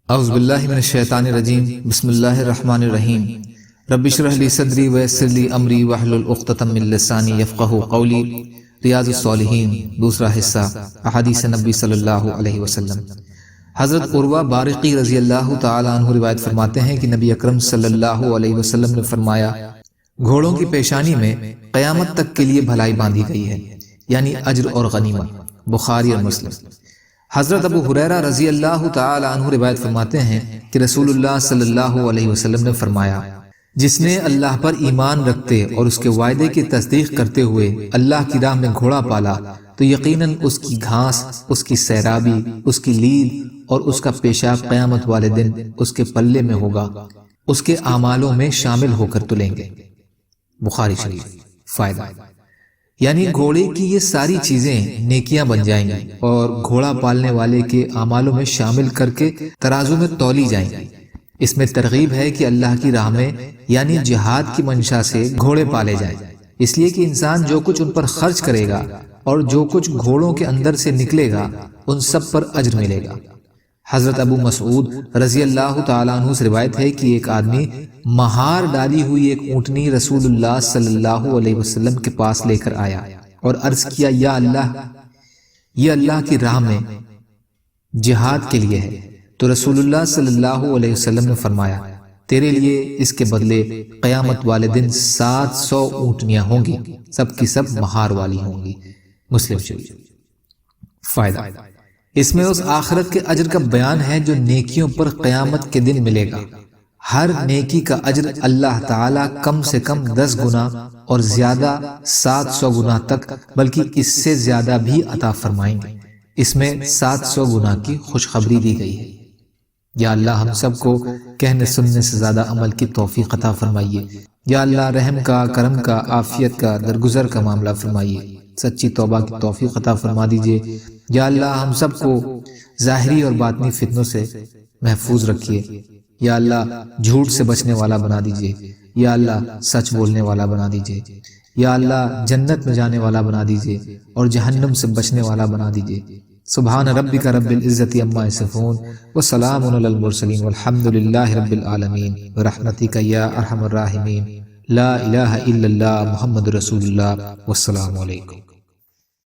اعوذ باللہ من الشیطان الرجیم بسم اللہ الرحمن الرحیم رب اشرح لی صدری ویسر لی امری واحلل عقدۃ من لسانی یفقہوا قولی۔ ریاض الصالحین دوسرا حصہ، احادیث نبی صلی اللہ علیہ وسلم۔ حضرت عروہ بارقی رضی اللہ تعالی عنہ روایت فرماتے ہیں کہ نبی اکرم صلی اللہ علیہ وسلم نے فرمایا، گھوڑوں کی پیشانی میں قیامت تک کے لیے بھلائی باندھی گئی ہے، یعنی اجر اور غنیمت۔ بخاری اور مسلم۔ حضرت ابو ہریرہ رضی اللہ تعالی عنہ روایت فرماتے ہیں کہ رسول اللہ صلی اللہ علیہ وسلم نے فرمایا، جس نے اللہ پر ایمان رکھتے اور اس کے وعدے کی تصدیق کرتے ہوئے اللہ کی راہ میں گھوڑا پالا تو یقیناً اس کی گھاس، اس کی سیرابی، اس کی لید اور اس کا پیشاب قیامت والے دن اس کے پلے میں ہوگا، اس کے اعمالوں میں شامل ہو کر تلیں گے۔ بخاری شریف۔ فائدہ، یعنی گھوڑے کی یہ ساری چیزیں نیکیاں بن جائیں گی اور گھوڑا پالنے والے کے اعمالوں میں شامل کر کے ترازو میں تولی جائیں گی۔ اس میں ترغیب ہے کہ اللہ کی راہ میں یعنی جہاد کی منشا سے گھوڑے پالے جائیں، اس لیے کہ انسان جو کچھ ان پر خرچ کرے گا اور جو کچھ گھوڑوں کے اندر سے نکلے گا ان سب پر اجر ملے گا۔ حضرت ابو مسعود رضی اللہ تعالیٰ عنہ سے روایت ہے کہ ایک آدمی مہار ڈالی ہوئی ایک اونٹنی رسول اللہ صلی اللہ علیہ وسلم کے پاس لے کر آیا اور عرض کیا، یا اللہ، یہ اللہ کی راہ میں جہاد کے لیے ہے۔ تو رسول اللہ صلی اللہ علیہ وسلم نے فرمایا، تیرے لیے اس کے بدلے قیامت والے دن 700 اونٹنیاں ہوں گی، سب کی سب مہار والی ہوں گی۔ مسلم شریف۔ فائدہ، اس میں اس آخرت کے اجر کا بیان ہے جو نیکیوں پر قیامت کے دن ملے گا۔ ہر نیکی کا اجر اللہ تعالیٰ کم سے کم 10 گنا اور زیادہ 700 گنا تک، بلکہ اس سے زیادہ بھی عطا فرمائیں گے۔ اس میں 700 گنا کی خوشخبری دی گئی ہے۔ یا اللہ ہم سب کو کہنے سننے سے زیادہ عمل کی توفیق عطا فرمائیے۔ یا اللہ رحم کا، کرم کا، عافیت کا، درگزر کا معاملہ فرمائیے، سچی توبہ کی توفیق عطا فرما دیجیے۔ یا اللہ ہم سب کو ظاہری اور باطنی فتنوں سے محفوظ رکھیے۔ یا اللہ جھوٹ سے بچنے والا بنا دیجیے۔ یا اللہ سچ بولنے والا بنا دیجیے۔ یا اللہ جنت میں جانے والا بنا دیجیے اور جہنم سے بچنے والا بنا دیجیے۔ سبحان ربک رب العزت عما یصفون وسلام علی المرسلین والحمد للہ رب العالمین برحمتک یا ارحم الراحمین۔ لا الہ الا اللہ محمد رسول اللہ۔ والسلام علیکم۔